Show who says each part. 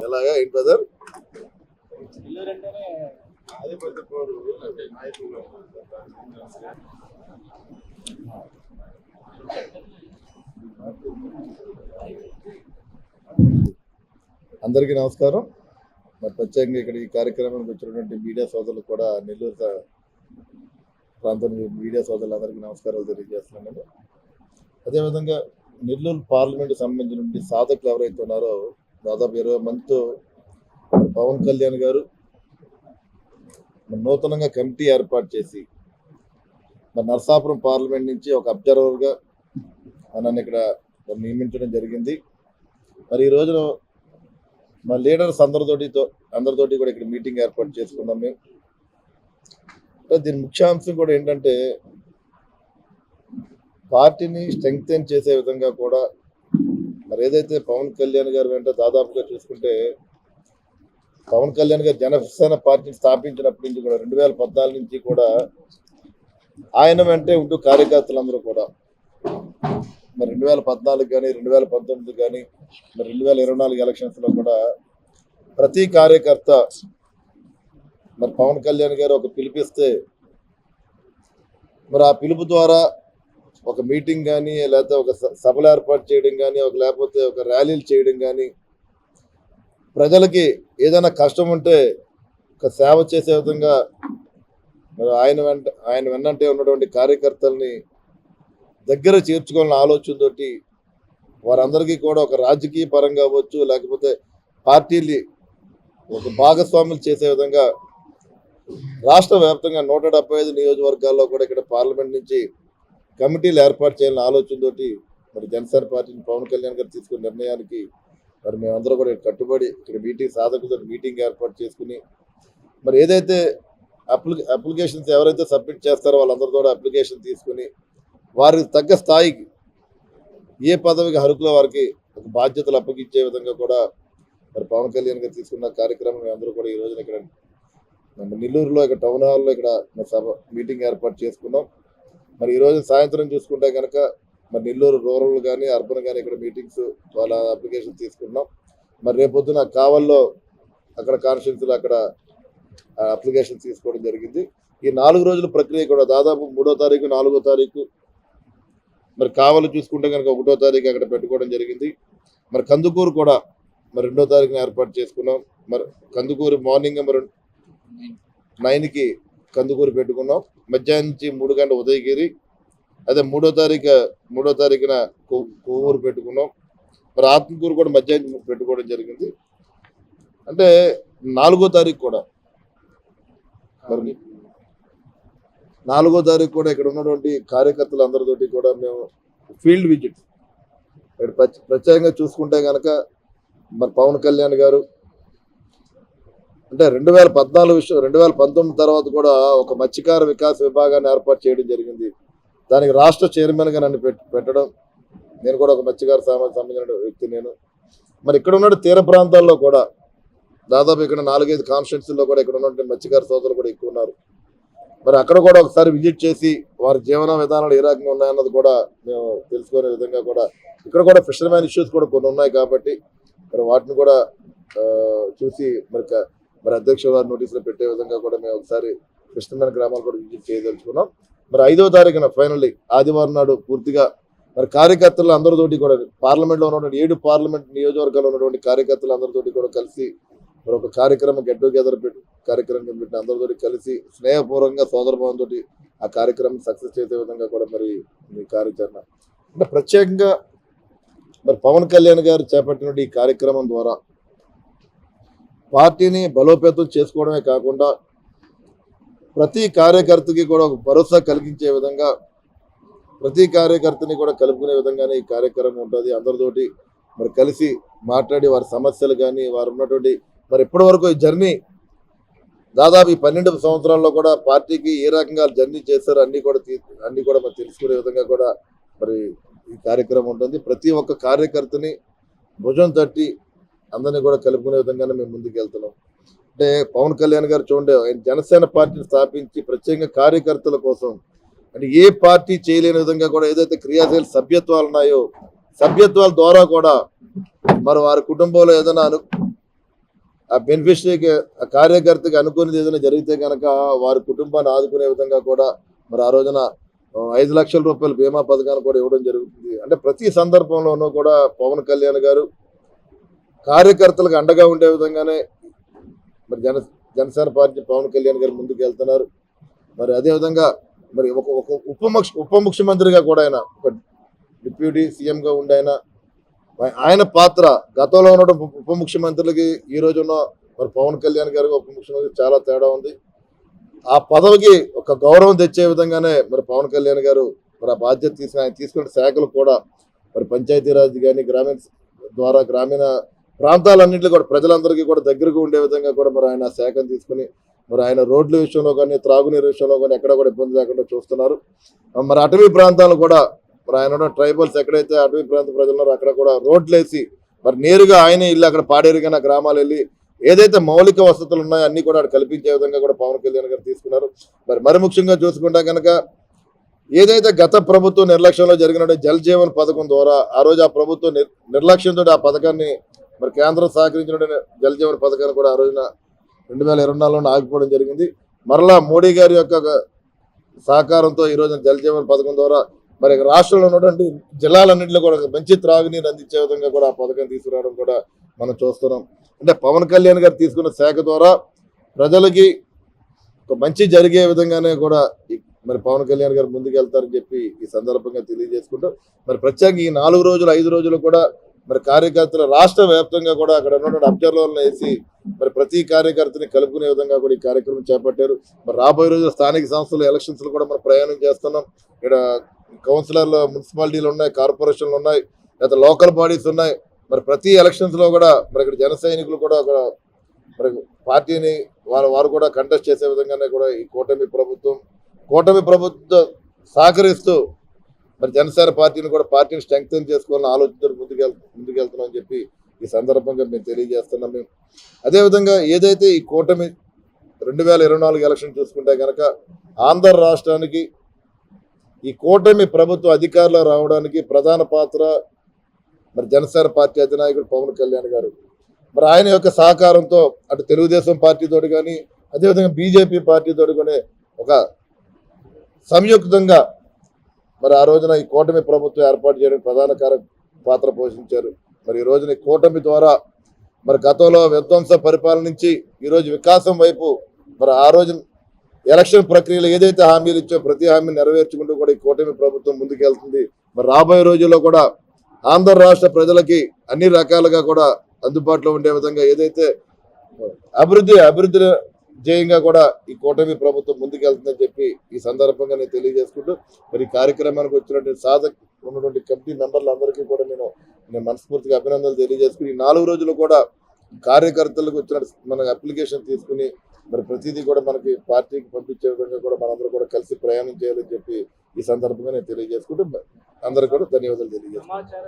Speaker 1: ఎలాగా ఏంటి బ్రదర్? అందరికీ నమస్కారం. మరి ప్రత్యేకంగా ఇక్కడ ఈ కార్యక్రమానికి వచ్చినటువంటి మీడియా సోదరులు కూడా, నెల్లూరు ప్రాంతం మీడియా సోదరులందరికీ నమస్కారాలు తెలియజేస్తున్నాను. అదేవిధంగా నెల్లూరు పార్లమెంటు సంబంధించిన సాధకులు ఎవరైతే ఉన్నారో దాదాపు 20 మందితో పవన్ కళ్యాణ్ గారు నూతనంగా కమిటీ ఏర్పాటు చేసి మరి నరసాపురం పార్లమెంట్ నుంచి ఒక అబ్జర్వర్గా నన్ను ఇక్కడ నియమించడం జరిగింది. మరి ఈ రోజున మా లీడర్స్ అందరితోటి కూడా ఇక్కడ మీటింగ్ ఏర్పాటు చేసుకున్నాం. మేము దీని ముఖ్యాంశం కూడా ఏంటంటే పార్టీని స్ట్రెంగ్తెన్ చేసే విధంగా కూడా మరి ఏదైతే పవన్ కళ్యాణ్ గారు వెంట దాదాపుగా చూసుకుంటే పవన్ కళ్యాణ్ గారు జనసేన పార్టీని స్థాపించినప్పటి నుంచి కూడా 2014 నుంచి కూడా ఆయన వెంటే ఉంటూ కార్యకర్తలందరూ కూడా మరి 2014 కానీ 2019 కానీ మరి 2024 ఎలక్షన్స్లో కూడా ప్రతి కార్యకర్త మరి పవన్ కళ్యాణ్ గారు ఒక పిలిపిస్తే మరి ఆ పిలుపు ద్వారా ఒక మీటింగ్ కానీ లేకపోతే ఒక సభలు ఏర్పాటు చేయడం కానీ లేకపోతే ఒక ర్యాలీలు చేయడం కానీ ప్రజలకి ఏదైనా కష్టం ఉంటే ఒక సేవ చేసే విధంగా మరి ఆయన వెన్నంటే ఉన్నటువంటి కార్యకర్తల్ని దగ్గర చేర్చుకోవాలన్న ఆలోచనతోటి వారందరికీ కూడా ఒక రాజకీయ పరంగా అవ్వచ్చు లేకపోతే పార్టీలు ఒక భాగస్వాములు చేసే విధంగా రాష్ట్ర వ్యాప్తంగా 175 నియోజకవర్గాల్లో కూడా ఇక్కడ పార్లమెంట్ నుంచి కమిటీలు ఏర్పాటు చేయాలన్న ఆలోచనతోటి మరి జనసేన పార్టీని పవన్ కళ్యాణ్ గారు తీసుకున్న నిర్ణయానికి మరి మేమందరూ కూడా కట్టుబడి ఇక్కడ సాధకులతో మీటింగ్ ఏర్పాటు చేసుకుని మరి ఏదైతే అప్లికేషన్స్ ఎవరైతే సబ్మిట్ చేస్తారో వాళ్ళందరూ కూడా అప్లికేషన్ తీసుకుని వారికి తగ్గ స్థాయికి ఏ పదవికి అర్హులో వారికి ఒక బాధ్యతలు అప్పగించే విధంగా కూడా మరి పవన్ కళ్యాణ్ గారు తీసుకున్న కార్యక్రమం మేమందరూ కూడా ఈ రోజున ఇక్కడ నెల్లూరులో ఇక్కడ టౌన్ హాల్లో ఇక్కడ సభ మీటింగ్ ఏర్పాటు చేసుకున్నాం. మరి ఈరోజు సాయంత్రం చూసుకుంటే కనుక మరి నెల్లూరు రూరల్ కానీ అర్బన్ కానీ ఇక్కడ మీటింగ్స్ వాళ్ళ అప్లికేషన్ తీసుకున్నాం. మరి రేపొద్దున కావల్లో అక్కడ కాన్స్టిట్యున్సీలో అక్కడ అప్లికేషన్ తీసుకోవడం జరిగింది. ఈ 4 రోజుల ప్రక్రియ కూడా దాదాపు 3వ తారీఖు 4వ తారీఖు మరి కావలు చూసుకుంటే కనుక 1వ తారీఖు అక్కడ పెట్టుకోవడం జరిగింది. మరి కందుకూరు కూడా మరి 2వ తారీఖున ఏర్పాటు చేసుకున్నాం. మరి కందుకూరు మార్నింగ్ మరి 9కి కందుకూరు పెట్టుకున్నాం. మధ్యాహ్నం నుంచి 3 గంటల ఉదయగిరి, అదే 3వ తారీఖున కొవ్వూరు పెట్టుకున్నాం. మరి ఆత్మకూరు కూడా మధ్యాహ్నం పెట్టుకోవడం జరిగింది. అంటే 4వ తారీఖు కూడా మరి 4వ తారీఖు కూడా ఇక్కడ ఉన్నటువంటి కార్యకర్తలు అందరితోటి కూడా మేము ఫీల్డ్ విజిట్ ఇక్కడ ప్రత్యేకంగా చూసుకుంటే కనుక మరి పవన్ కళ్యాణ్ గారు అంటే 2019 తర్వాత కూడా ఒక మత్స్యకార వికాస విభాగాన్ని ఏర్పాటు చేయడం జరిగింది. దానికి రాష్ట్ర చైర్మన్గా నన్ను పెట్టడం, నేను కూడా ఒక మత్స్యకార సంబంధించిన వ్యక్తి నేను. మరి ఇక్కడ ఉన్న తీర ప్రాంతాల్లో కూడా దాదాపు ఇక్కడ 4-5 కాన్స్టిట్యున్సీల్లో కూడా ఇక్కడ ఉన్నటువంటి మత్స్యకార సోదరులు కూడా ఎక్కువ ఉన్నారు. మరి అక్కడ కూడా ఒకసారి విజిట్ చేసి వారి జీవన విధానాలు ఏ రకంగా ఉన్నాయన్నది కూడా మేము తెలుసుకునే విధంగా కూడా ఇక్కడ కూడా ఫిషర్మ్యాన్ ఇష్యూస్ కూడా కొన్ని ఉన్నాయి కాబట్టి మరి వాటిని కూడా చూసి మరి అధ్యక్ష వారి నోటీసులో పెట్టే విధంగా కూడా మేము ఒకసారి ఫిషర్మ్యాన్ గ్రామాలు కూడా విజిట్ చేయదలుచుకున్నాం. మరి 5వ తారీఖున ఫైనల్లీ ఆదివారం నాడు పూర్తిగా మరి కార్యకర్తలు అందరితోటి కూడా పార్లమెంట్లో ఉన్నటువంటి 7 పార్లమెంట్ నియోజకవర్గాల్లో ఉన్నటువంటి కార్యకర్తలు అందరితోటి కూడా కలిసి మరి ఒక కార్యక్రమం గెట్ టుగెదర్ కార్యక్రమం పెట్టిన అందరితోటి కలిసి స్నేహపూర్వకంగా సోదరభావంతో ఆ కార్యక్రమం సక్సెస్ చేసే విధంగా కూడా మరి ఈ కార్యాచరణ అంటే ప్రత్యేకంగా మరి పవన్ కళ్యాణ్ గారు చేపట్టిన ఈ కార్యక్రమం ద్వారా పార్టీని బలోపేతం చేసుకోవడమే కాకుండా ప్రతి కార్యకర్తకి కూడా ఒక భరోసా కలిగించే విధంగా ప్రతి కార్యకర్తని కూడా కలుపుకునే విధంగానే ఈ కార్యక్రమం ఉంటుంది. అందరితోటి మరి కలిసి మాట్లాడి వారి సమస్యలు కానీ వారు ఉన్నటువంటి మరి ఇప్పటి వరకు ఈ జర్నీ దాదాపు ఈ 12 సంవత్సరాల్లో కూడా పార్టీకి ఏ రకంగా జర్నీ చేశారో అన్ని కూడా మరి తెలుసుకునే విధంగా కూడా మరి ఈ కార్యక్రమం ఉంటుంది. ప్రతి ఒక్క కార్యకర్తని భుజం తట్టి అందరినీ కూడా కలుపుకునే విధంగానే మేము ముందుకు వెళ్తున్నాం. అంటే పవన్ కళ్యాణ్ గారు చూడండి, ఆయన జనసేన పార్టీని స్థాపించి ప్రత్యేకంగా కార్యకర్తల కోసం అంటే ఏ పార్టీ చేయలేని విధంగా కూడా ఏదైతే క్రియాశీల సభ్యత్వాలు ఉన్నాయో సభ్యత్వాల ద్వారా కూడా మరి వారి కుటుంబంలో ఏదైనా ఆ బెనిఫిషరీకి ఆ కార్యకర్తకి అనుకునేది ఏదైనా జరిగితే కనుక వారి కుటుంబాన్ని ఆదుకునే విధంగా కూడా మరి ఆ రోజున 5 లక్షల రూపాయల బీమా పథకాన్ని కూడా ఇవ్వడం జరుగుతుంది. అంటే ప్రతి సందర్భంలోనూ కూడా పవన్ కళ్యాణ్ గారు కార్యకర్తలకు అండగా ఉండే విధంగానే మరి జనసేన పార్టీ పవన్ కళ్యాణ్ గారు ముందుకు వెళ్తున్నారు. మరి అదేవిధంగా మరి ఒక ఉప ముఖ్యమంత్రిగా కూడా ఆయన ఒక డిప్యూటీ సీఎంగా ఉండి ఆయన పాత్ర గతంలో ఉన్న ఉప ముఖ్యమంత్రులకి ఈ రోజు ఉన్న మరి పవన్ కళ్యాణ్ గారు ఉప ముఖ్యమంత్రి చాలా తేడా ఉంది. ఆ పదవికి ఒక గౌరవం తెచ్చే విధంగానే మరి పవన్ కళ్యాణ్ గారు మరి ఆ బాధ్యత ఆయన తీసుకున్న శాఖలు కూడా మరి పంచాయతీరాజ్ కానీ గ్రామీణ ప్రాంతాలన్నింటిలో కూడా ప్రజలందరికీ కూడా దగ్గరగా ఉండే విధంగా కూడా మరి ఆయన శాఖను తీసుకుని మరి ఆయన రోడ్ల విషయంలో కానీ త్రాగునీరు విషయంలో కానీ ఎక్కడ కూడా ఇబ్బంది లేకుండా చూస్తున్నారు. మరి అటవీ ప్రాంతాలు కూడా మరి ఆయన ట్రైబల్స్ ఎక్కడైతే అటవీ ప్రాంత ప్రజలు ఉన్నారో అక్కడ కూడా రోడ్లు వేసి మరి నేరుగా ఆయనే ఇల్లు అక్కడ పాడేరుగా గ్రామాలు వెళ్ళి ఏదైతే మౌలిక వసతులు ఉన్నాయో అన్ని కూడా కల్పించే విధంగా కూడా పవన్ కళ్యాణ్ గారు తీసుకున్నారు. మరి ముఖ్యంగా చూసుకుంటా కనుక ఏదైతే గత ప్రభుత్వం నిర్లక్ష్యంలో జరిగిన జల్ జీవన్ పథకం ద్వారా ఆ రోజు ఆ ప్రభుత్వం నిర్లక్ష్యంతో ఆ పథకాన్ని మరి కేంద్రం సహకరించిన జల్ జీవన్ పథకాన్ని కూడా ఆ రోజున 2024లో ఆగిపోవడం జరిగింది. మరలా మోడీ గారి యొక్క సహకారంతో ఈ రోజున జల్ జీవన్ పథకం ద్వారా మరి రాష్ట్రంలో ఉన్నటువంటి జిల్లాలన్నింటిలో కూడా మంచి త్రాగునీరు అందించే విధంగా కూడా ఆ పథకం తీసుకురావడం కూడా మనం చూస్తున్నాం. అంటే పవన్ కళ్యాణ్ గారు తీసుకున్న శాఖ ద్వారా ప్రజలకి ఒక మంచి జరిగే విధంగానే కూడా మరి పవన్ కళ్యాణ్ గారు ముందుకు వెళ్తారని చెప్పి ఈ సందర్భంగా తెలియజేసుకుంటూ మరి ప్రత్యేకంగా ఈ 4 రోజులు 5 రోజులు కూడా మరి కార్యకర్తలు రాష్ట్ర వ్యాప్తంగా కూడా అక్కడ ఉన్నటువంటి అబ్జర్వర్లను వేసి మరి ప్రతి కార్యకర్తని కలుపుకునే విధంగా కూడా ఈ కార్యక్రమం చేపట్టారు. మరి రాబోయే రోజులు స్థానిక సంస్థలు ఎలక్షన్స్ కూడా మనం ప్రయాణం చేస్తున్నాం. ఇక్కడ కౌన్సిలర్లు మున్సిపాలిటీలు ఉన్నాయి, కార్పొరేషన్లు ఉన్నాయి, లేదా లోకల్ బాడీస్ ఉన్నాయి. మరి ప్రతి ఎలక్షన్స్ లో కూడా మరి ఇక్కడ జన సైనికులు కూడా ఒక మరి పార్టీని వారు కూడా కంటెస్ట్ చేసే విధంగానే కూడా ఈ కూటమి ప్రభుత్వం సహకరిస్తూ మరి జనసేన పార్టీని కూడా పార్టీని స్ట్రెంగ్తన్ చేసుకోవాలని ఆలోచనతో ముందుకెళ్తున్నాం అని చెప్పి ఈ సందర్భంగా మేము తెలియజేస్తున్నాం. మేము అదేవిధంగా ఏదైతే ఈ కూటమి 2024 ఎలక్షన్ చూసుకుంటే కనుక ఆంధ్ర రాష్ట్రానికి ఈ కూటమి ప్రభుత్వ అధికారంలో రావడానికి ప్రధాన పాత్ర మరి జనసేన పార్టీ అధినాయకుడు పవన్ కళ్యాణ్ గారు. మరి ఆయన యొక్క సహకారంతో అటు తెలుగుదేశం పార్టీతోటి కానీ అదేవిధంగా బీజేపీ పార్టీతోటి కానీ ఒక సంయుక్తంగా మరి ఆ రోజున ఈ కూటమి ప్రభుత్వం ఏర్పాటు చేయడానికి ప్రధాన పాత్ర పోషించారు. మరి ఈ రోజున ఈ కూటమి ద్వారా మరి గతంలో విధ్వంస పరిపాలన నుంచి ఈరోజు వికాసం వైపు మరి ఆ రోజు ఎలక్షన్ ప్రక్రియలో ఏదైతే హామీలు ఇచ్చో ప్రతి హామీని నెరవేర్చుకుంటూ కూడా ఈ కూటమి ప్రభుత్వం ముందుకెళ్తుంది. మరి రాబోయే రోజుల్లో కూడా ఆంధ్ర రాష్ట్ర ప్రజలకి అన్ని రకాలుగా కూడా అందుబాటులో ఉండే విధంగా ఏదైతే అభివృద్ధి ధ్యేయంగా కూడా ఈ కూటమి ప్రభుత్వం ముందుకెళ్తుందని చెప్పి ఈ సందర్భంగా నేను తెలియజేసుకుంటూ మరి కార్యక్రమానికి వచ్చినటువంటి ఉన్నటువంటి కమిటీ మెంబర్లు అందరికీ కూడా నేను మనస్ఫూర్తిగా అభినందనలు తెలియజేసుకుని ఈ 4 రోజులు కూడా కార్యకర్తలకు వచ్చిన మన అప్లికేషన్ తీసుకుని మరి ప్రతిదీ కూడా మనకి పార్టీకి పంపించే విధంగా కూడా మనందరూ కూడా కలిసి ప్రయాణం చేయాలని చెప్పి ఈ సందర్భంగా నేను తెలియజేసుకుంటూ అందరికీ కూడా ధన్యవాదాలు తెలియజేస్తున్నాను.